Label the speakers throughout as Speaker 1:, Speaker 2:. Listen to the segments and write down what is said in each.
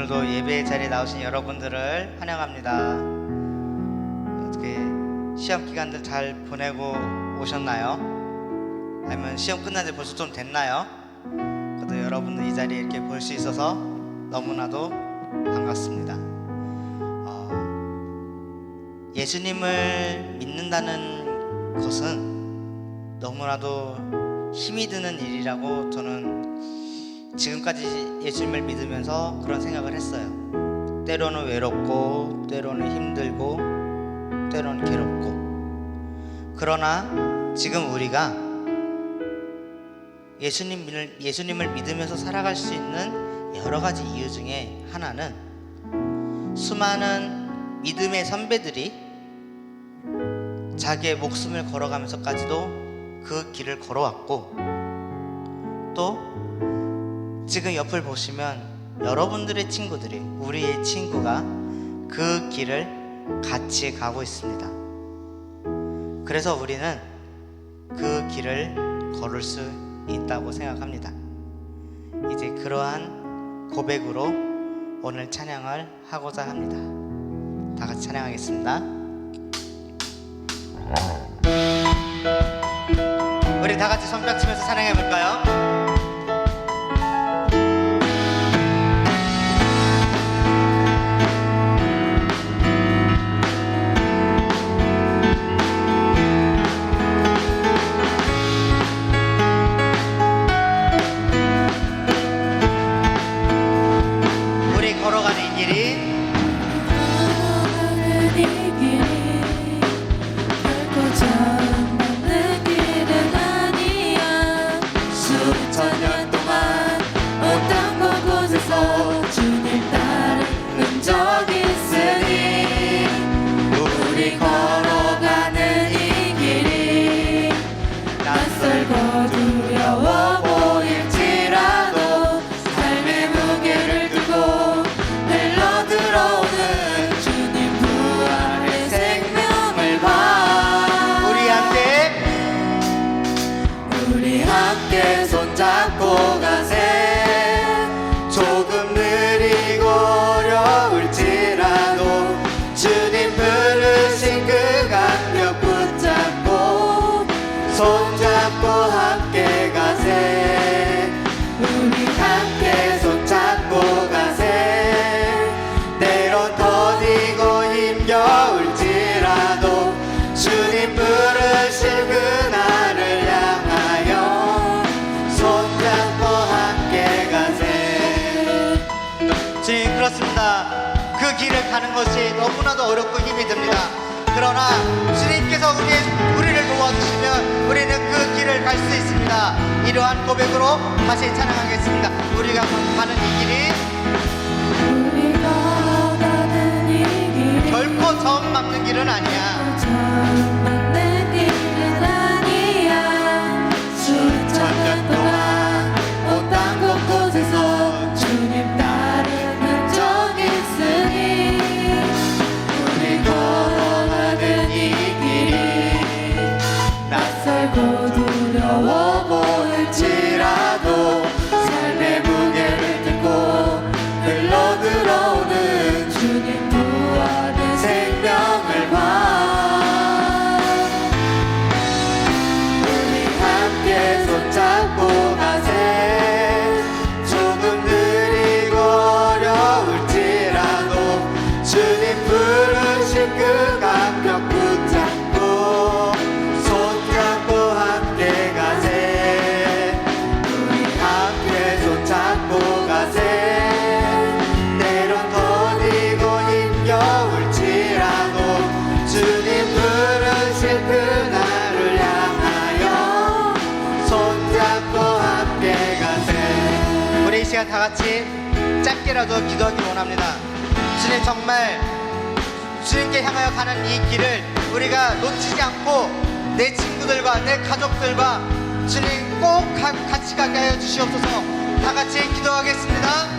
Speaker 1: 오늘도 예배 자리에 나오신 여러분들을 환영합니다. 어떻게 시험 기간들 잘 보내고 오셨나요? 아니면 시험 끝난 지 벌써 좀 됐나요? 그래도 여러분들 이 자리에 이렇게 볼 수 있어서 너무나도 반갑습니다. 예수님을 믿는다는 것은 너무나도 힘이 드는 일이라고 저는 지금까지 예수님을 믿으면서 그런 생각을 했어요. 때로는 외롭고, 때로는 힘들고, 때로는 괴롭고. 그러나 지금 우리가 예수님을 믿으면서 살아갈 수 있는 여러 가지 이유 중에 하나는 수많은 믿음의 선배들이 자기의 목숨을 걸어가면서까지도 그 길을 걸어왔고, 또 지금 옆을 보시면 여러분들의 친구들이, 우리의 친구가 그 길을 같이 가고 있습니다. 그래서 우리는 그 길을 걸을 수 있다고 생각합니다. 이제 그러한 고백으로 오늘 찬양을 하고자 합니다. 다 같이 찬양하겠습니다. 우리 다 같이 손뼉 치면서 찬양해 볼까요?
Speaker 2: 손잡고 가세. 조금 느리고 어려울지라도 주님 부르신 그 강력 붙잡고 손잡고 함께 가세. 우리 함께 손잡고 가세. 때론 더디고 힘겨울지라도 주님 부르신 그날을 향하여
Speaker 1: 그렇습니다. 그 길을 가는 것이 너무나도 어렵고 힘이 듭니다. 그러나 주님께서 우리를 도와주시면 우리는 그 길을 갈 수 있습니다. 이러한 고백으로 다시 찬양하겠습니다. 우리가 가는 이 길이 결코 처음 막는 길은 아니야. 수천 년 동안 온 땅 곳곳에서 주님 따르는 적 있으니 우리 걸어가는 이 길이 낯설고 두려워 보일지라도 삶의 무게를 들고 흘러들어오는 주님 부활의 생명을 봐. 우리 함께 손잡고 가세. 조금 느리고 어려울지라도 주님 부르신 그 강력 붙잡고 손잡고 함께 가세. 우리 함께 손잡고 가세. 때론 더디고 힘겨울지라도 주님 부르신 그날을 향하여 손잡고 함께 가세. 우리 이 시간 다 같이 짧게라도 기도하기 원합니다. 주님, 정말 주님께 향하여 가는 이 길을 우리가 놓치지 않고 내 친구들과 내 가족들과 주님 꼭 같이 가게 하여 주시옵소서. 다 같이 기도하겠습니다.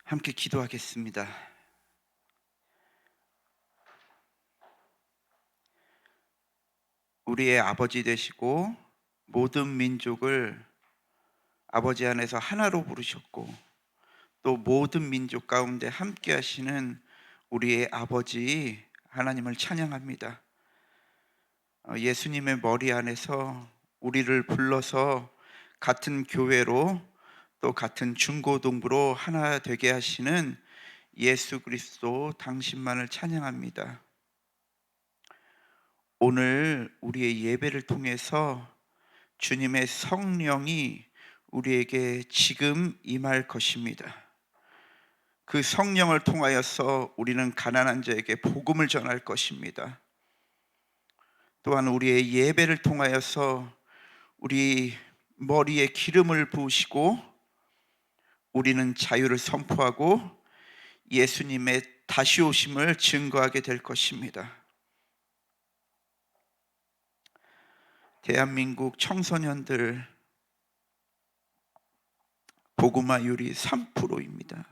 Speaker 3: 함께 기도하겠습니다. 우리의 아버지 되시고 모든 민족을 아버지 안에서 하나로 부르셨고 또 모든 민족 가운데 함께 하시는 우리의 아버지 하나님을 찬양합니다. 예수님의 머리 안에서 우리를 불러서 같은 교회로 또 같은 중고등부로 하나 되게 하시는 예수 그리스도 당신만을 찬양합니다. 오늘 우리의 예배를 통해서 주님의 성령이 우리에게 지금 임할 것입니다. 그 성령을 통하여서 우리는 가난한 자에게 복음을 전할 것입니다. 또한 우리의 예배를 통하여서 우리 머리에 기름을 부으시고 우리는 자유를 선포하고 예수님의 다시 오심을 증거하게 될 것입니다. 대한민국 청소년들 복음화율이 3%입니다.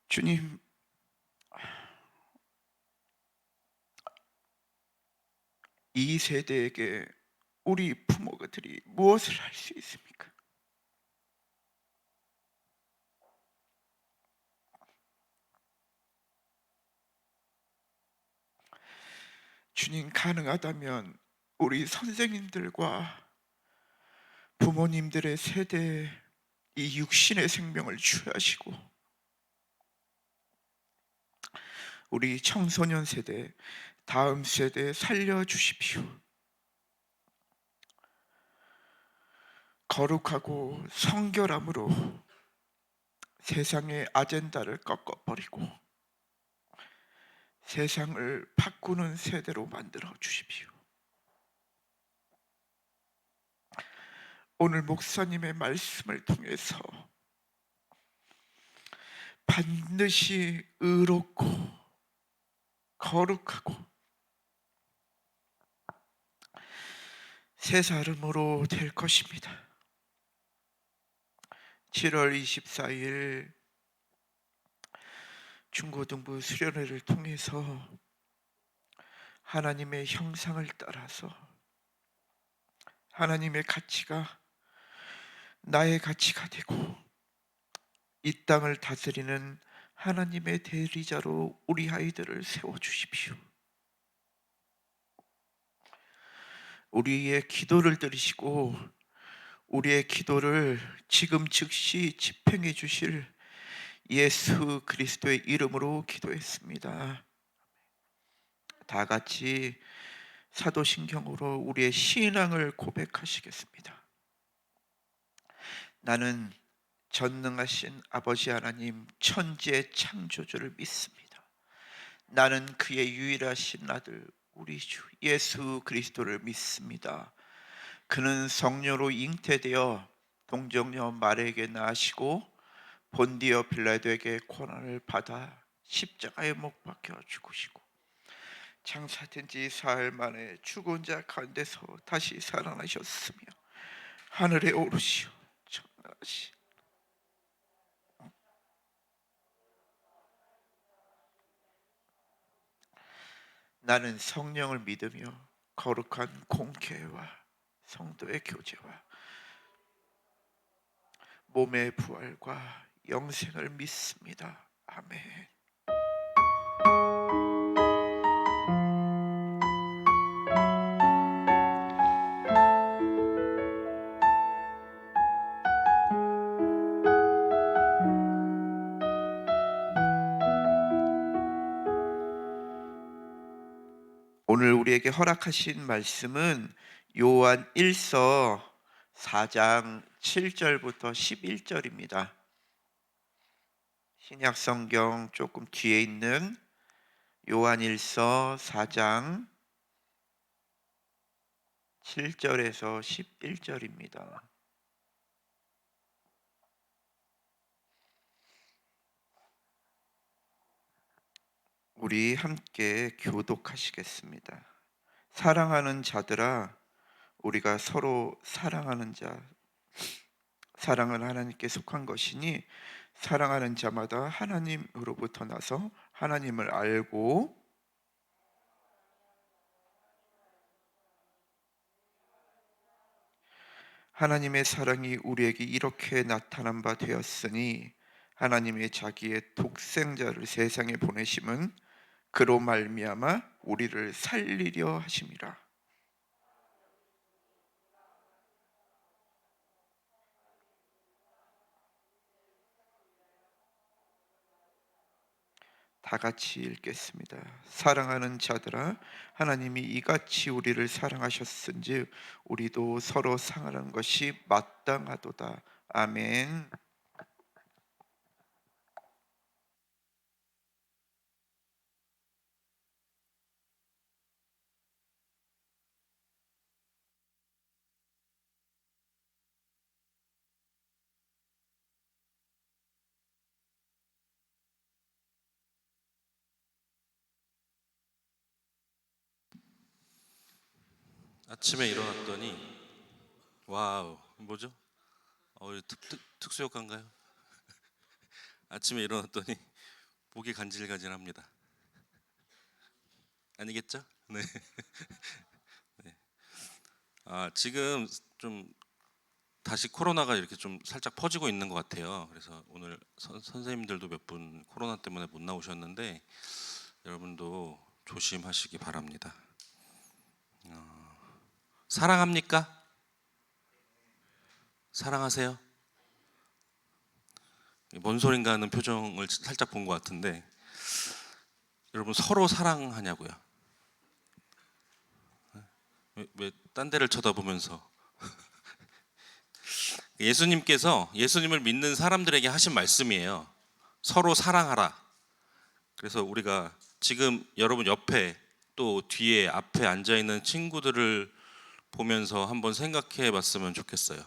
Speaker 3: 주님, 이 세대에게 우리 부모들이 무엇을 할 수 있습니까? 주님, 가능하다면 우리 선생님들과 부모님들의 세대에 이 육신의 생명을 취하시고 우리 청소년 세대, 다음 세대에 살려주십시오. 거룩하고 성결함으로 세상의 아젠다를 꺾어버리고 세상을 바꾸는 세대로 만들어 주십시오. 오늘 목사님의 말씀을 통해서 반드시 의롭고 거룩하고 새 사람으로 될 것입니다. 7월 24일 중고등부 수련회를 통해서 하나님의 형상을 따라서 하나님의 가치가 나의 가치가 되고 이 땅을 다스리는 하나님의 대리자로 우리 아이들을 세워주십시오. 우리의 기도를 들으시고 우리의 기도를 지금 즉시 집행해 주실 예수 그리스도의 이름으로 기도했습니다. 다 같이 사도신경으로 우리의 신앙을 고백하시겠습니다. 나는 전능하신 아버지 하나님 천지의 창조주를 믿습니다. 나는 그의 유일하신 아들 우리 주 예수 그리스도를 믿습니다. 그는 성령으로 잉태되어 동정녀 마리아에게 나시고 본디어 빌라도에게 고난을 받아 십자가에 못 박혀 죽으시고 장사된 지 사흘 만에 죽은 자 가운데서 다시 살아나셨으며 하늘에 오르시어 전능하신 나는 성령을 믿으며 거룩한 공회와 성도의 교제와 몸의 부활과 영생을 믿습니다. 아멘. 오늘 우리에게 허락하신 말씀은 요한 1서 4장 7절부터 11절입니다. 신약 성경 조금 뒤에 있는 요한 1서 4장 7절에서 11절입니다. 우리 함께 교독하시겠습니다. 사랑하는 자들아, 우리가 서로 사랑하는 자 사랑은 하나님께 속한 것이니 사랑하는 자마다 하나님으로부터 나서 하나님을 알고 하나님의 사랑이 우리에게 이렇게 나타난 바 되었으니 하나님의 자기의 독생자를 세상에 보내심은 그로 말미암아 우리를 살리려 하심이라. 다 같이 읽겠습니다. 사랑하는 자들아, 하나님이 이같이 우리를 사랑하셨은즉 우리도 서로 사랑하는 것이 마땅하도다. 아멘.
Speaker 4: 아침에 일어났더니 와우, 뭐죠? 특수효과인가요? 아침에 일어났더니 목이 간질간질합니다. 아니겠죠? 네. 네. 지금 좀 다시 코로나가 이렇게 좀 살짝 퍼지고 있는 것 같아요. 그래서 오늘 선생님들도 몇 분 코로나 때문에 못 나오셨는데 여러분도 조심하시기 바랍니다. 사랑합니까? 사랑하세요? 뭔 소린가 하는 표정을 살짝 본 것 같은데 여러분 서로 사랑하냐고요? 왜 딴 데를 쳐다보면서 예수님께서 예수님을 믿는 사람들에게 하신 말씀이에요. 서로 사랑하라. 그래서 우리가 지금 여러분 옆에 또 뒤에 앞에 앉아있는 친구들을 보면서 한번 생각해 봤으면 좋겠어요.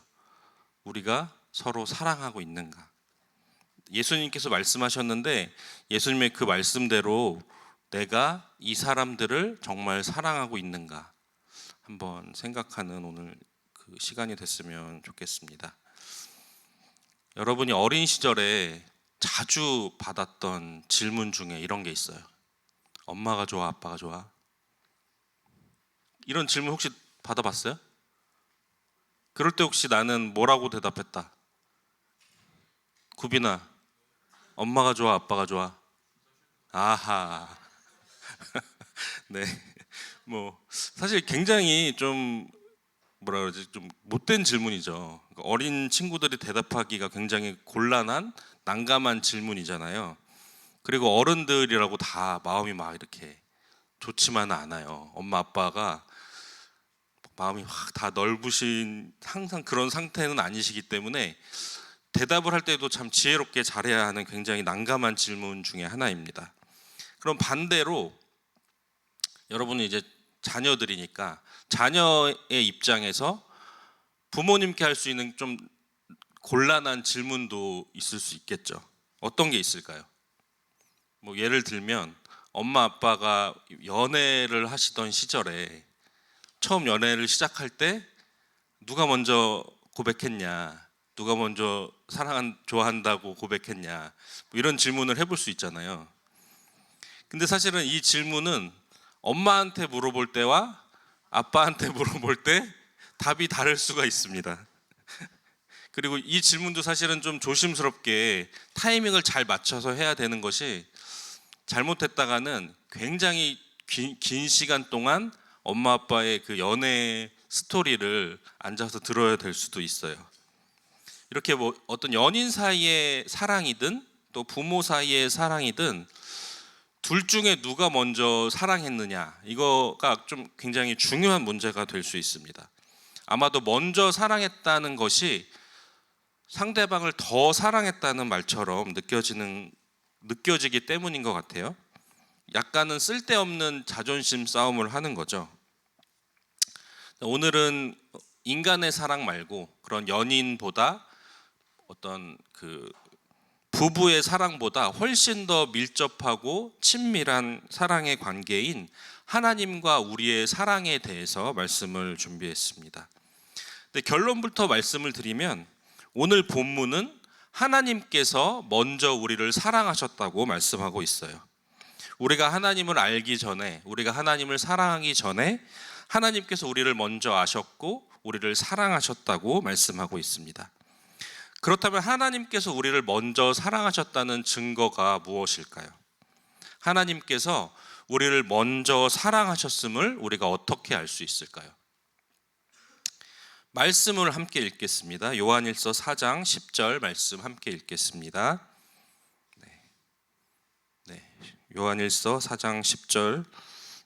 Speaker 4: 우리가 서로 사랑하고 있는가? 예수님께서 말씀하셨는데 예수님의 그 말씀대로 내가 이 사람들을 정말 사랑하고 있는가? 한번 생각하는 오늘 그 시간이 됐으면 좋겠습니다. 여러분이 어린 시절에 자주 받았던 질문 중에 이런 게 있어요. 엄마가 좋아, 아빠가 좋아? 이런 질문 혹시 받아봤어요? 그럴 때 혹시 나는 뭐라고 대답했다? 구빈아, 엄마가 좋아, 아빠가 좋아? 아하. 네. 뭐 사실 굉장히 좀 뭐라 그러지, 좀 못된 질문이죠. 그러니까 어린 친구들이 대답하기가 굉장히 곤란한 난감한 질문이잖아요. 그리고 어른들이라고 다 마음이 막 이렇게 좋지만은 않아요. 엄마 아빠가 마음이 확 다 넓으신 항상 그런 상태는 아니시기 때문에 대답을 할 때도 참 지혜롭게 잘해야 하는 굉장히 난감한 질문 중에 하나입니다. 그럼 반대로 여러분은 이제 자녀들이니까 자녀의 입장에서 부모님께 할 수 있는 좀 곤란한 질문도 있을 수 있겠죠. 어떤 게 있을까요? 뭐 예를 들면 엄마 아빠가 연애를 하시던 시절에 처음 연애를 시작할 때 누가 먼저 고백했냐, 누가 먼저 좋아한다고 고백했냐, 뭐 이런 질문을 해볼 수 있잖아요. 근데 사실은 이 질문은 엄마한테 물어볼 때와 아빠한테 물어볼 때 답이 다를 수가 있습니다. 그리고 이 질문도 사실은 좀 조심스럽게 타이밍을 잘 맞춰서 해야 되는 것이, 잘못했다가는 굉장히 긴 시간 동안 엄마 아빠의 그 연애 스토리를 앉아서 들어야 될 수도 있어요. 이렇게 뭐 어떤 연인 사이의 사랑이든 또 부모 사이의 사랑이든 둘 중에 누가 먼저 사랑했느냐, 이거가 좀 굉장히 중요한 문제가 될 수 있습니다. 아마도 먼저 사랑했다는 것이 상대방을 더 사랑했다는 말처럼 느껴지기 때문인 것 같아요. 약간은 쓸데없는 자존심 싸움을 하는 거죠. 오늘은 인간의 사랑 말고 그런 연인보다 어떤 그 부부의 사랑보다 훨씬 더 밀접하고 친밀한 사랑의 관계인 하나님과 우리의 사랑에 대해서 말씀을 준비했습니다. 근데 결론부터 말씀을 드리면 오늘 본문은 하나님께서 먼저 우리를 사랑하셨다고 말씀하고 있어요. 우리가 하나님을 알기 전에, 우리가 하나님을 사랑하기 전에 하나님께서 우리를 먼저 아셨고 우리를 사랑하셨다고 말씀하고 있습니다. 그렇다면 하나님께서 우리를 먼저 사랑하셨다는 증거가 무엇일까요? 하나님께서 우리를 먼저 사랑하셨음을 우리가 어떻게 알 수 있을까요? 말씀을 함께 읽겠습니다. 요한일서 4장 10절 말씀 함께 읽겠습니다. 네. 요한일서 4장 10절.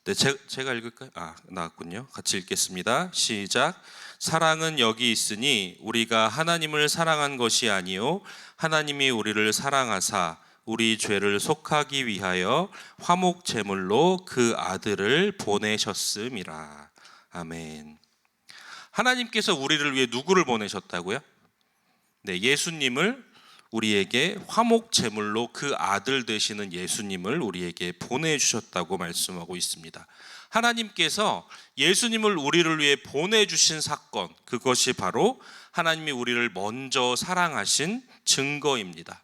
Speaker 4: 네, 제가 읽을까요? 나왔군요. 같이 읽겠습니다. 시작. 사랑은 여기 있으니 우리가 하나님을 사랑한 것이 아니요 하나님이 우리를 사랑하사 우리 죄를 속하기 위하여 화목 제물로 그 아들을 보내셨음이라. 아멘. 하나님께서 우리를 위해 누구를 보내셨다고요? 네, 예수님을 우리에게 화목 제물로 그 아들 되시는 예수님을 우리에게 보내주셨다고 말씀하고 있습니다. 하나님께서 예수님을 우리를 위해 보내주신 사건, 그것이 바로 하나님이 우리를 먼저 사랑하신 증거입니다.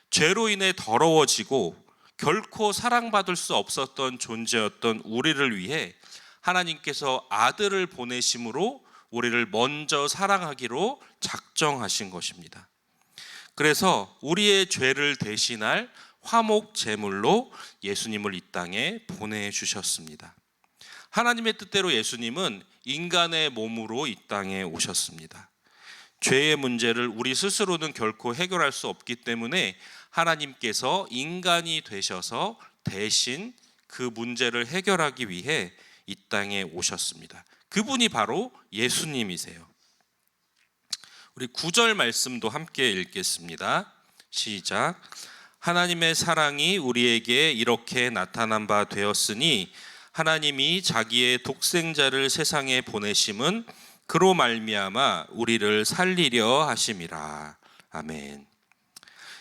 Speaker 4: 죄로 인해 더러워지고 결코 사랑받을 수 없었던 존재였던 우리를 위해 하나님께서 아들을 보내심으로 우리를 먼저 사랑하기로 작정하신 것입니다. 그래서 우리의 죄를 대신할 화목 제물로 예수님을 이 땅에 보내주셨습니다. 하나님의 뜻대로 예수님은 인간의 몸으로 이 땅에 오셨습니다. 죄의 문제를 우리 스스로는 결코 해결할 수 없기 때문에 하나님께서 인간이 되셔서 대신 그 문제를 해결하기 위해 이 땅에 오셨습니다. 그분이 바로 예수님이세요. 우리 9절 말씀도 함께 읽겠습니다. 시작. 하나님의 사랑이 우리에게 이렇게 나타난 바 되었으니 하나님이 자기의 독생자를 세상에 보내심은 그로 말미암아 우리를 살리려 하심이라. 아멘.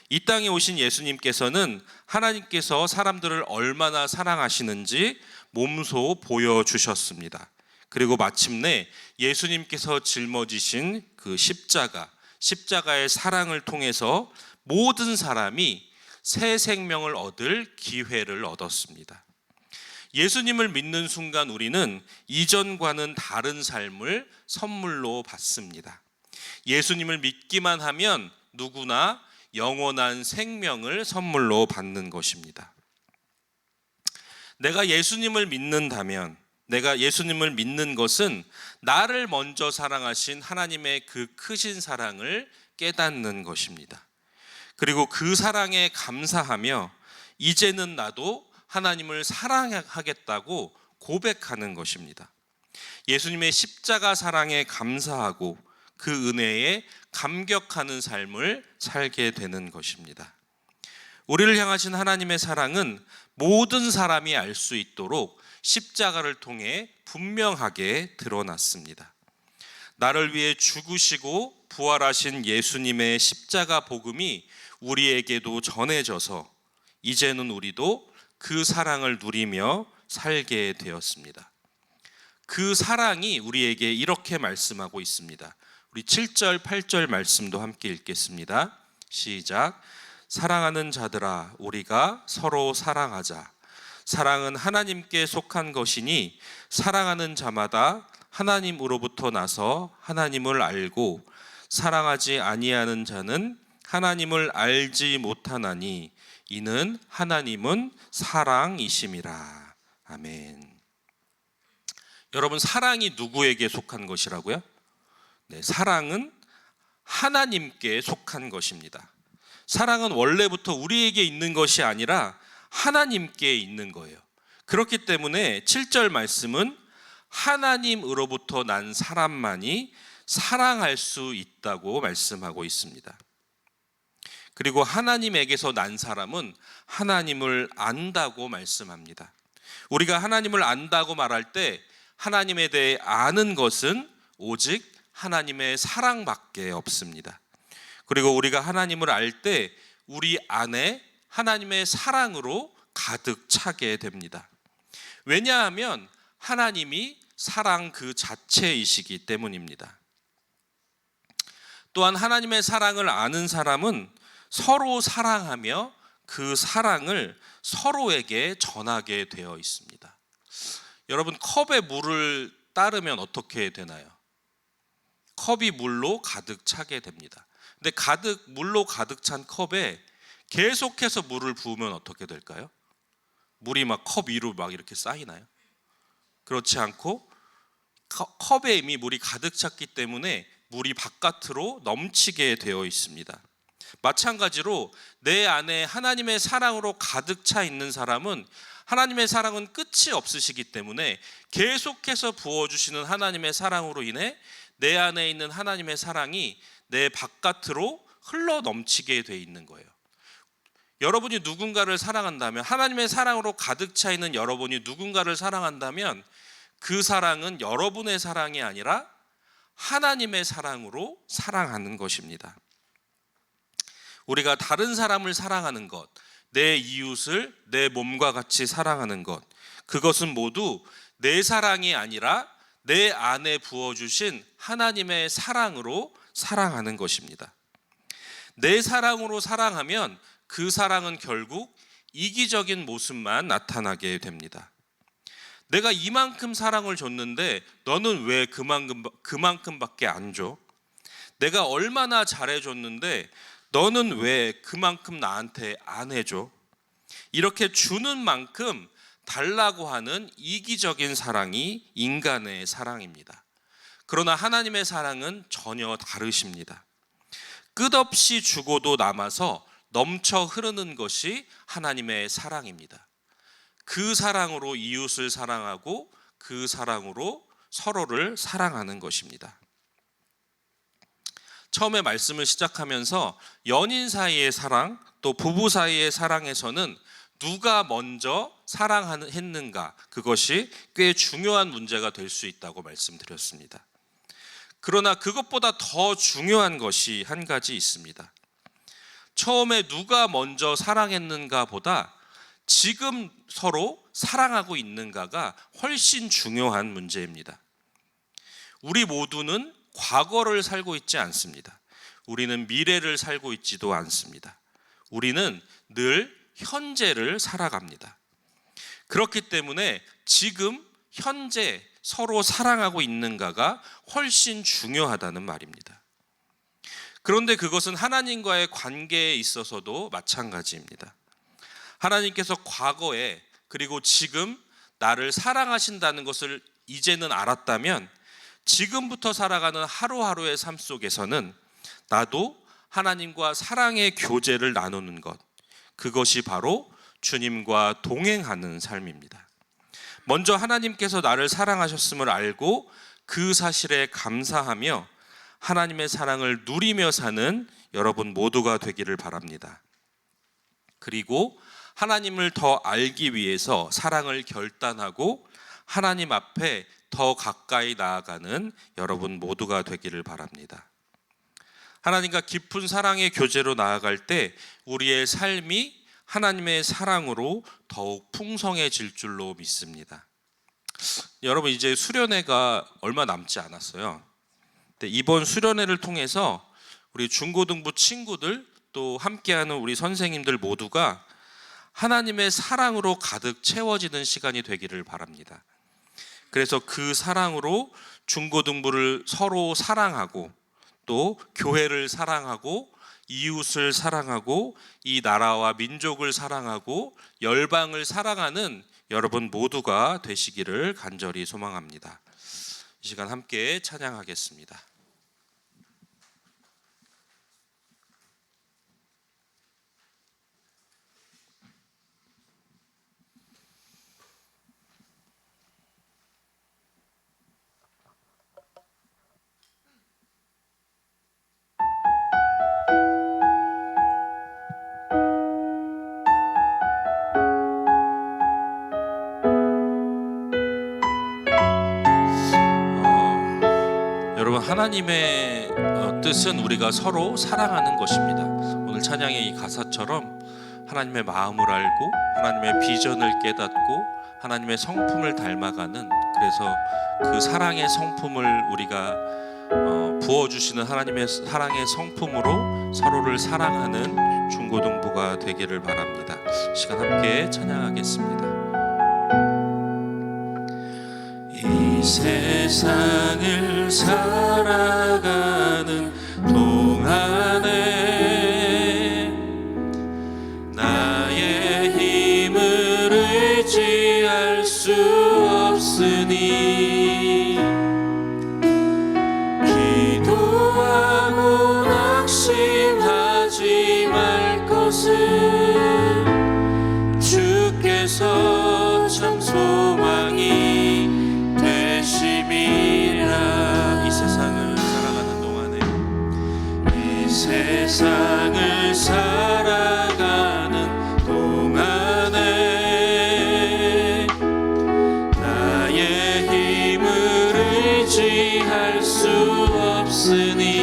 Speaker 4: 이 땅에 오신 예수님께서는 하나님께서 사람들을 얼마나 사랑하시는지 몸소 보여주셨습니다. 그리고 마침내 예수님께서 짊어지신 그 십자가의 사랑을 통해서 모든 사람이 새 생명을 얻을 기회를 얻었습니다. 예수님을 믿는 순간 우리는 이전과는 다른 삶을 선물로 받습니다. 예수님을 믿기만 하면 누구나 영원한 생명을 선물로 받는 것입니다. 내가 예수님을 믿는다면, 내가 예수님을 믿는 것은 나를 먼저 사랑하신 하나님의 그 크신 사랑을 깨닫는 것입니다. 그리고 그 사랑에 감사하며 이제는 나도 하나님을 사랑하겠다고 고백하는 것입니다. 예수님의 십자가 사랑에 감사하고 그 은혜에 감격하는 삶을 살게 되는 것입니다. 우리를 향하신 하나님의 사랑은 모든 사람이 알 수 있도록 십자가를 통해 분명하게 드러났습니다. 나를 위해 죽으시고 부활하신 예수님의 십자가 복음이 우리에게도 전해져서 이제는 우리도 그 사랑을 누리며 살게 되었습니다. 그 사랑이 우리에게 이렇게 말씀하고 있습니다. 우리 7절, 8절 말씀도 함께 읽겠습니다. 시작. 사랑하는 자들아, 우리가 서로 사랑하자. 사랑은 하나님께 속한 것이니 사랑하는 자마다 하나님으로부터 나서 하나님을 알고 사랑하지 아니하는 자는 하나님을 알지 못하나니 이는 하나님은 사랑이심이라. 아멘. 여러분, 사랑이 누구에게 속한 것이라고요? 네, 사랑은 하나님께 속한 것입니다. 사랑은 원래부터 우리에게 있는 것이 아니라 하나님께 있는 거예요. 그렇기 때문에 7절 말씀은 하나님으로부터 난 사람만이 사랑할 수 있다고 말씀하고 있습니다. 그리고 하나님에게서 난 사람은 하나님을 안다고 말씀합니다. 우리가 하나님을 안다고 말할 때 하나님에 대해 아는 것은 오직 하나님의 사랑밖에 없습니다. 그리고 우리가 하나님을 알 때 우리 안에 하나님의 사랑으로 가득 차게 됩니다. 왜냐하면 하나님이 사랑 그 자체이시기 때문입니다. 또한 하나님의 사랑을 아는 사람은 서로 사랑하며 그 사랑을 서로에게 전하게 되어 있습니다. 여러분, 컵에 물을 따르면 어떻게 되나요? 컵이 물로 가득 차게 됩니다. 근데 물로 가득 찬 컵에 계속해서 물을 부으면 어떻게 될까요? 물이 막 컵 위로 막 이렇게 쌓이나요? 그렇지 않고 컵에 이미 물이 가득 찼기 때문에 물이 바깥으로 넘치게 되어 있습니다. 마찬가지로 내 안에 하나님의 사랑으로 가득 차 있는 사람은 하나님의 사랑은 끝이 없으시기 때문에 계속해서 부어주시는 하나님의 사랑으로 인해 내 안에 있는 하나님의 사랑이 내 바깥으로 흘러 넘치게 돼 있는 거예요. 여러분이 누군가를 사랑한다면, 하나님의 사랑으로 가득 차 있는 여러분이 누군가를 사랑한다면 그 사랑은 여러분의 사랑이 아니라 하나님의 사랑으로 사랑하는 것입니다. 우리가 다른 사람을 사랑하는 것, 내 이웃을 내 몸과 같이 사랑하는 것, 그것은 모두 내 사랑이 아니라 내 안에 부어주신 하나님의 사랑으로 사랑하는 것입니다. 내 사랑으로 사랑하면 그 사랑은 결국 이기적인 모습만 나타나게 됩니다. 내가 이만큼 사랑을 줬는데 너는 왜 그만큼밖에 안 줘? 내가 얼마나 잘해줬는데 너는 왜 그만큼 나한테 안 해줘? 이렇게 주는 만큼 달라고 하는 이기적인 사랑이 인간의 사랑입니다. 그러나 하나님의 사랑은 전혀 다르십니다. 끝없이 주고도 남아서 넘쳐 흐르는 것이 하나님의 사랑입니다. 그 사랑으로 이웃을 사랑하고 그 사랑으로 서로를 사랑하는 것입니다. 처음에 말씀을 시작하면서 연인 사이의 사랑, 또 부부 사이의 사랑에서는 누가 먼저 사랑했는가, 그것이 꽤 중요한 문제가 될 수 있다고 말씀드렸습니다. 그러나 그것보다 더 중요한 것이 한 가지 있습니다. 처음에 누가 먼저 사랑했는가 보다 지금 서로 사랑하고 있는가가 훨씬 중요한 문제입니다. 우리 모두는 과거를 살고 있지 않습니다. 우리는 미래를 살고 있지도 않습니다. 우리는 늘 현재를 살아갑니다. 그렇기 때문에 지금 현재 서로 사랑하고 있는가가 훨씬 중요하다는 말입니다. 그런데 그것은 하나님과의 관계에 있어서도 마찬가지입니다. 하나님께서 과거에 그리고 지금 나를 사랑하신다는 것을 이제는 알았다면 지금부터 살아가는 하루하루의 삶 속에서는 나도 하나님과 사랑의 교제를 나누는 것, 그것이 바로 주님과 동행하는 삶입니다. 먼저 하나님께서 나를 사랑하셨음을 알고 그 사실에 감사하며 하나님의 사랑을 누리며 사는 여러분 모두가 되기를 바랍니다. 그리고 하나님을 더 알기 위해서 사랑을 결단하고 하나님 앞에 더 가까이 나아가는 여러분 모두가 되기를 바랍니다. 하나님과 깊은 사랑의 교제로 나아갈 때 우리의 삶이 하나님의 사랑으로 더욱 풍성해질 줄로 믿습니다. 여러분, 이제 수련회가 얼마 남지 않았어요. 이번 수련회를 통해서 우리 중고등부 친구들 또 함께하는 우리 선생님들 모두가 하나님의 사랑으로 가득 채워지는 시간이 되기를 바랍니다. 그래서 그 사랑으로 중고등부를 서로 사랑하고 또 교회를 사랑하고 이웃을 사랑하고 이 나라와 민족을 사랑하고 열방을 사랑하는 여러분 모두가 되시기를 간절히 소망합니다. 이 시간 함께 찬양하겠습니다. 여러분, 하나님의 뜻은 우리가 서로 사랑하는 것입니다. 오늘 찬양의 이 가사처럼 하나님의 마음을 알고 하나님의 비전을 깨닫고 하나님의 성품을 닮아가는, 그래서 그 사랑의 성품을 우리가 부어주시는 하나님의 사랑의 성품으로 서로를 사랑하는 중고등부가 되기를 바랍니다. 시간 함께 찬양하겠습니다. 이 세상을 살아가는 동안에 나의 힘을 의지할 수 없으니 기도하고 낙심하지 말 것을 주께서 참 소망이 되심이라. 이 세상을 살아가는 동안에 이 세상을 살아가는 동안에 나의 힘을 의지할 수 없으니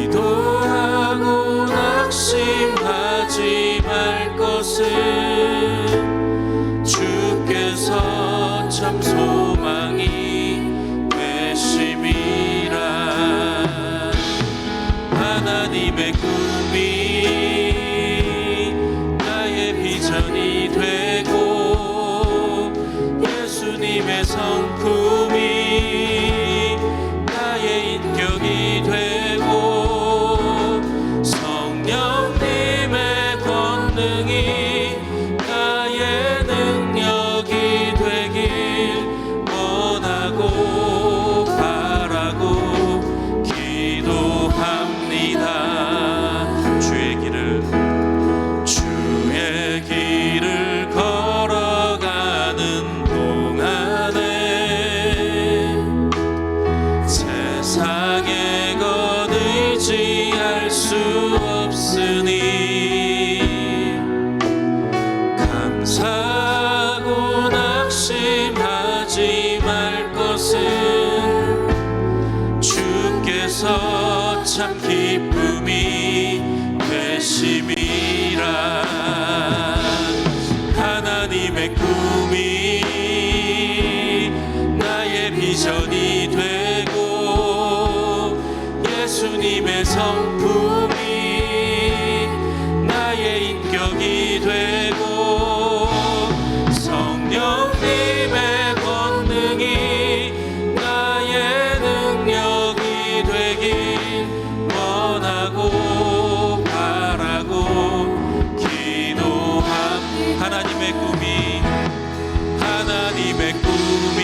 Speaker 4: 기도하고 낙심하지 말 것을 주께서 참 소망이 되심이라. 하나님의 꿈이 나의 비전이 되고 예수님의 성품이 나의 인격이 되고 성령님의 권능이 나의 능력이 되길 원하고 바라고 기도합니다. 주의 길을 걸어가는 동안에 세상의 것 의지할 수 없으니 감사하고 낙심하지 말 것을 주께서 참 기쁨이 되심이라. 하나님의 꿈이 나의 비전이 되고 예수님의 성품이 나의 인격이 되고 성령님의 권능이 나의 능력이 되길 원하고 바라고 기도합니다. 하나님의 꿈이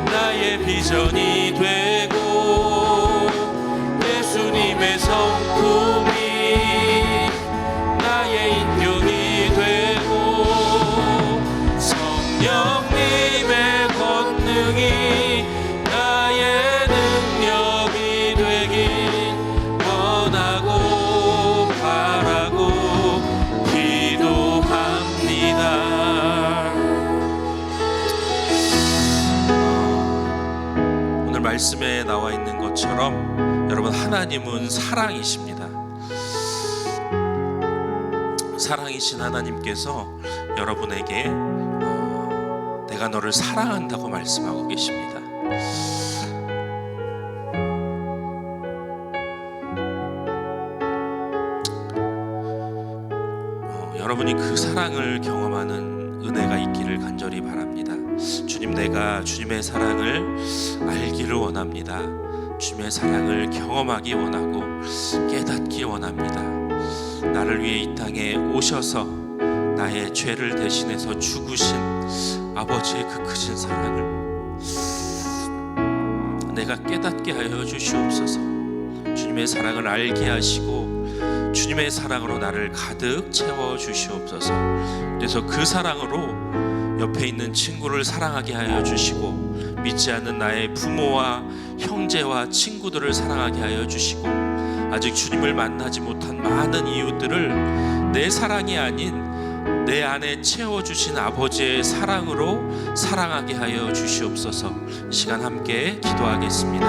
Speaker 4: 나의 비전이 되고 예수님의 성품이 나의 인격이 되고 성령님의 권능이 나의 능력이 되길 원하고 바라고 기도합니다. 오늘 말씀에 나와 있는 것처럼 여러분, 하나님은 사랑이십니다. 사랑이신 하나님께서 여러분에게 내가 너를 사랑한다고 말씀하고 계십니다. 여러분이 그 사랑을 경험하는 은혜가 있기를 간절히 바랍니다. 주님, 내가 주님의 사랑을 알기를 원합니다. 주님의 사랑을 경험하기 원하고 깨닫기 원합니다. 나를 위해 이 땅에 오셔서 나의 죄를 대신해서 죽으신 아버지의 그 크신 사랑을 내가 깨닫게 하여 주시옵소서. 주님의 사랑을 알게 하시고 주님의 사랑으로 나를 가득 채워 주시옵소서. 그래서 그 사랑으로 옆에 있는 친구를 사랑하게 하여 주시고 믿지 않는 나의 부모와 형제와 친구들을 사랑하게 하여 주시고 아직 주님을 만나지 못한 많은 이웃들을 내 사랑이 아닌 내 안에 채워주신 아버지의 사랑으로 사랑하게 하여 주시옵소서. 시간 함께 기도하겠습니다.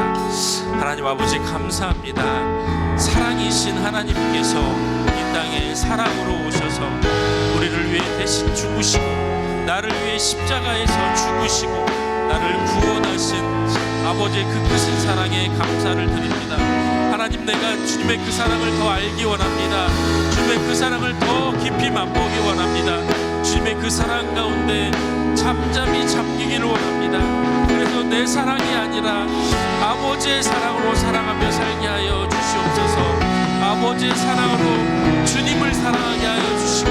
Speaker 4: 하나님 아버지, 감사합니다. 사랑이신 하나님께서 이 땅에 사랑으로 오셔서 우리를 위해 대신 죽으시고 나를 위해 십자가에서 죽으시고 나를 구원하신 아버지의 그 크신 사랑에 감사를 드립니다. 하나님, 내가 주님의 그 사랑을 더 알기 원합니다. 주님의 그 사랑을 더 깊이 맛보기 원합니다. 주님의 그 사랑 가운데 잠잠히 잠기기를 원합니다. 그래서 내 사랑이 아니라 아버지의 사랑으로 사랑하며 살게 하여 주시옵소서. 아버지의 사랑으로 주님을 사랑하게 하여 주시고,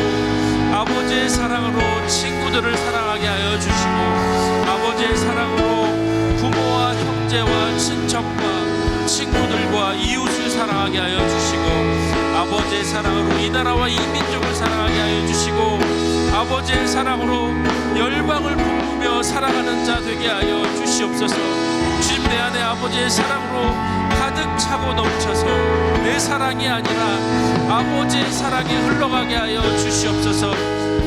Speaker 4: 아버지의 사랑으로 친구들을 사랑하게 하여 주시고, 아버지의 사랑으로 부모와 형제와 친척과 친구들과 이웃을 사랑하게 하여 주시고, 아버지의 사랑으로 이 나라와 이 민족을 사랑하게 하여 주시고, 아버지의 사랑으로 열방을 품으며 살아가는 자 되게 하여 주시옵소서. 주님, 내 안에 아버지의 사랑으로 가득 차고 넘쳐서 내 사랑이 아니라 아버지의 사랑이 흘러가게 하여 주시옵소서.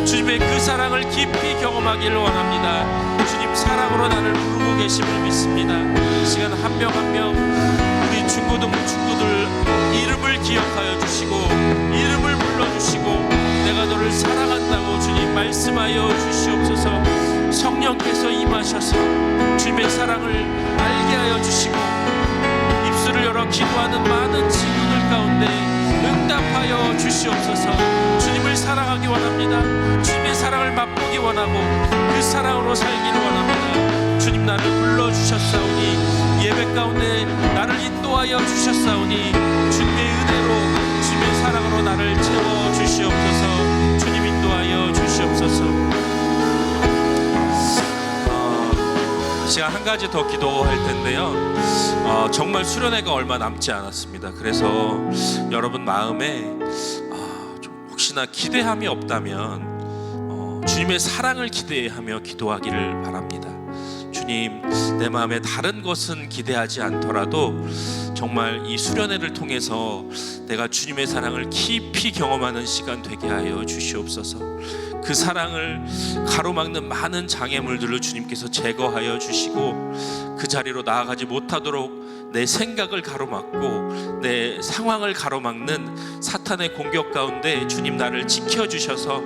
Speaker 4: 주님의 그 사랑을 깊이 경험하기를 원합니다. 주님, 사랑으로 나를 부르고 계심을 믿습니다. 이 시간 한 명 한 명 우리 중고등부 친구들 이름을 기억하여 주시고, 이름을 불러주시고, 내가 너를 사랑한다고 주님 말씀하여 주시옵소서. 성령께서 임하셔서 주님의 사랑을 알게 하여 주시고, 입술을 열어 기도하는 많은 친구들 가운데 응답하여 주시옵소서. 주님을 사랑하기 원합니다. 주님의 사랑을 맛보기 원하고 그 사랑으로 살기를 원합니다. 주님, 나를 불러주셨사오니, 예배 가운데 나를 인도하여 주셨사오니, 주님의 은혜로 주님의 사랑으로 나를 채워주시옵소서. 주님, 인도하여 주시옵소서. 시간 한 가지 더 기도할 텐데요. 정말 수련회가 얼마 남지 않았습니다. 그래서 여러분 마음에 좀 혹시나 기대함이 없다면 주님의 사랑을 기대하며 기도하기를 바랍니다. 주님, 내 마음에 다른 것은 기대하지 않더라도 정말 이 수련회를 통해서 내가 주님의 사랑을 깊이 경험하는 시간 되게 하여 주시옵소서. 그 사랑을 가로막는 많은 장애물들을 주님께서 제거하여 주시고, 그 자리로 나아가지 못하도록 내 생각을 가로막고 내 상황을 가로막는 사탄의 공격 가운데 주님 나를 지켜주셔서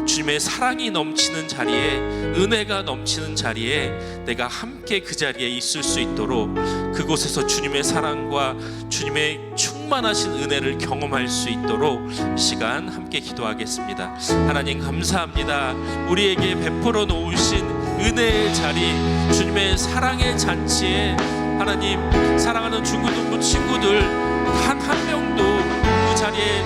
Speaker 4: 주님의 사랑이 넘치는 자리에, 은혜가 넘치는 자리에 내가 함께 그 자리에 있을 수 있도록, 그곳에서 주님의 사랑과 주님의 충만하신 은혜를 경험할 수 있도록 시간 함께 기도하겠습니다. 하나님, 감사합니다. 우리에게 베풀어 놓으신 은혜의 자리, 주님의 사랑의 잔치에 하나님, 사랑하는 중고등부 친구들 한 한 명도 그 자리에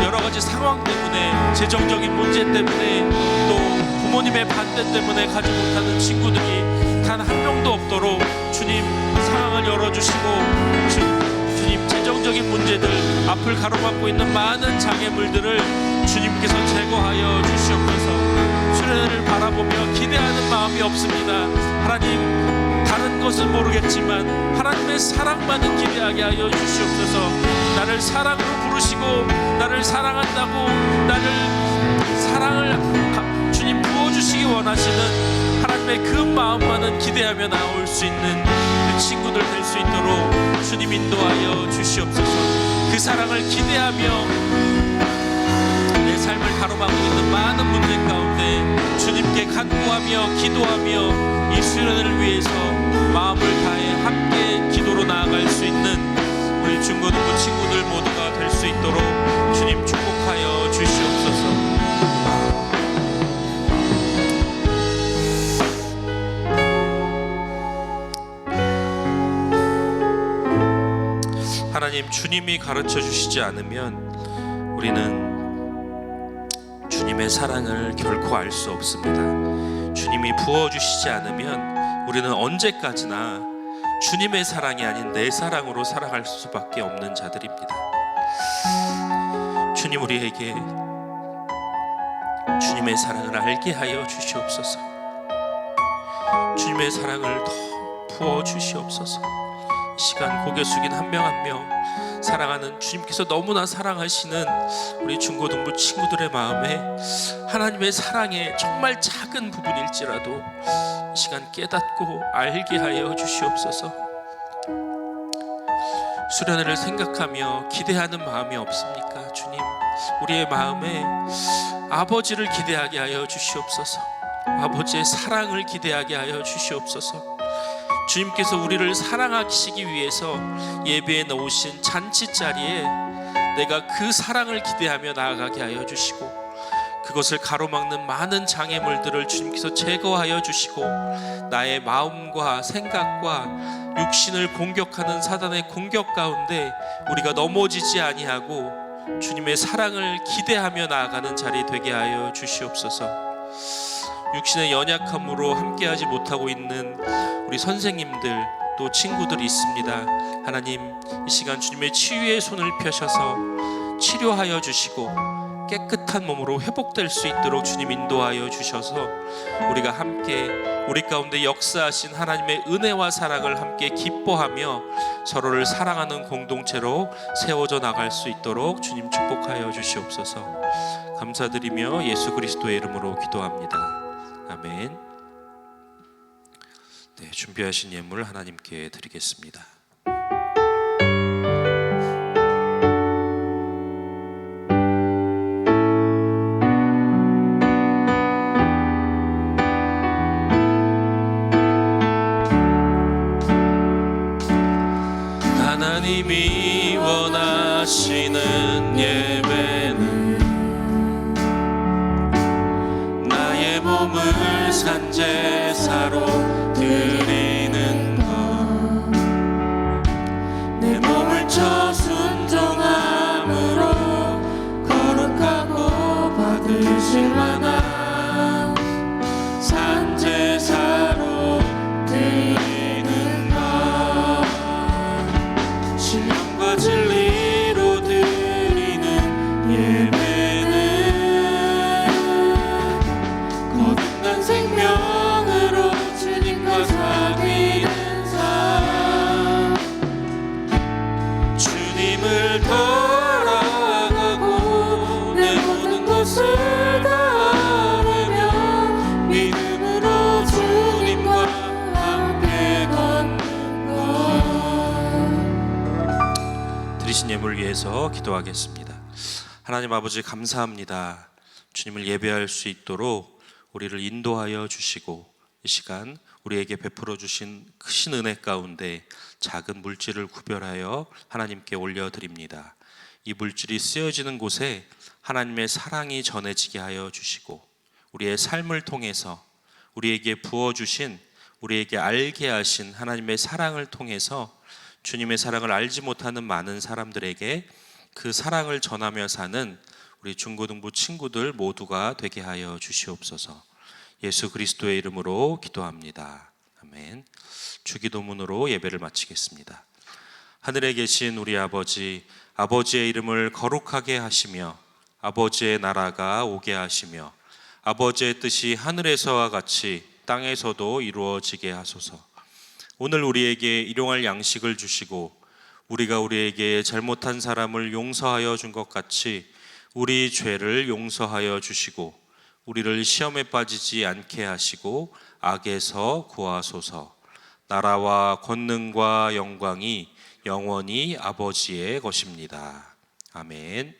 Speaker 4: 여러 가지 상황 때문에, 재정적인 문제 때문에, 또 부모님의 반대 때문에 가지 못하는 친구들이 단 한 명도 없도록 주님 상황을 열어주시고, 주님 재정적인 문제들, 앞을 가로막고 있는 많은 장애물들을 주님께서 제거하여 주시옵소서. 수련회를 바라보며 기대하는 마음이 없습니다. 하나님, 다른 것은 모르겠지만 하나님의 사랑만은 기대하게 하여 주시옵소서. 나를 사랑으로 부르시고 나를 사랑한다고, 나를 사랑을 주님 부어주시기 원하시는 하나님의 그 마음만은 기대하며 나올 수 있는 그 친구들 될 수 있도록 주님 인도하여 주시옵소서. 그 사랑을 기대하며 내 삶을 가로막고 있는 많은 문제 가운데 주님께 간구하며 기도하며 이 수련회를 위해서 마음을 다해 함께 기도로 나아갈 수 있는 우리 중고등부 친구들 모두가 될 수 있도록 주님 축복하여 주시옵소서. 하나님, 주님이 가르쳐 주시지 않으면 우리는 주님의 사랑을 결코 알 수 없습니다. 주님이 부어주시지 않으면 우리는 언제까지나 주님의 사랑이 아닌 내 사랑으로 살아갈 수밖에 없는 자들입니다. 주님, 우리에게 주님의 사랑을 알게 하여 주시옵소서. 주님의 사랑을 더 부어 주시옵소서. 시간 고개 숙인 한 명 한 명 사랑하는 주님께서 너무나 사랑하시는 우리 중고등부 친구들의 마음에 하나님의 사랑의 정말 작은 부분일지라도 이 시간 깨닫고 알게 하여 주시옵소서. 수련회를 생각하며 기대하는 마음이 없습니까? 주님, 우리의 마음에 아버지를 기대하게 하여 주시옵소서.
Speaker 5: 아버지의 사랑을 기대하게 하여 주시옵소서. 주님께서 우리를 사랑하시기 위해서 예배에 넣으신 잔치 자리에 내가 그 사랑을 기대하며 나아가게 하여 주시고, 그것을 가로막는 많은 장애물들을 주님께서 제거하여 주시고, 나의 마음과 생각과 육신을 공격하는 사단의 공격 가운데 우리가 넘어지지 아니하고 주님의 사랑을 기대하며 나아가는 자리 되게 하여 주시옵소서. 육신의 연약함으로 함께하지 못하고 있는 우리 선생님들 또 친구들이 있습니다. 하나님, 이 시간 주님의 치유의 손을 펴셔서 치료하여 주시고 깨끗한 몸으로 회복될 수 있도록 주님 인도하여 주셔서 우리가 함께 우리 가운데 역사하신 하나님의 은혜와 사랑을 함께 기뻐하며 서로를 사랑하는 공동체로 세워져 나갈 수 있도록 주님 축복하여 주시옵소서. 감사드리며 예수 그리스도의 이름으로 기도합니다. 아멘. 네, 준비하신 예물 하나님께 드리겠습니다. 하나님이 원하시는 예배는 나의 몸을 산제사로 드리는 것, 내 몸을 쳐 순종함으로 거룩하고 받으실 만한 산제사로 드리는 것, 신령과 진리로 드리는 예배는 거듭난 생명으로 주님과 사귀는 삶, 주님을 따라가고 내 모든 것을 다하며 믿음으로 주님과 함께 걷는 것. 드리신 예물 위해서 기도하겠습니다. 하나님 아버지, 감사합니다. 주님을 예배할 수 있도록 우리를 인도하여 주시고 이 시간 우리에게 베풀어 주신 크신 은혜 가운데 작은 물질을 구별하여 하나님께 올려드립니다. 이 물질이 쓰여지는 곳에 하나님의 사랑이 전해지게 하여 주시고, 우리의 삶을 통해서 우리에게 부어주신, 우리에게 알게 하신 하나님의 사랑을 통해서 주님의 사랑을 알지 못하는 많은 사람들에게 그 사랑을 전하며 사는 우리 중고등부 친구들 모두가 되게 하여 주시옵소서. 예수 그리스도의 이름으로 기도합니다. 아멘. 주기도문으로 예배를 마치겠습니다. 하늘에 계신 우리 아버지, 아버지의 이름을 거룩하게 하시며 아버지의 나라가 오게 하시며 아버지의 뜻이 하늘에서와 같이 땅에서도 이루어지게 하소서. 오늘 우리에게 일용할 양식을 주시고 우리가 우리에게 잘못한 사람을 용서하여 준 것 같이 우리 죄를 용서하여 주시고 우리를 시험에 빠지지 않게 하시고 악에서 구하소서. 나라와 권능과 영광이 영원히 아버지의 것입니다. 아멘.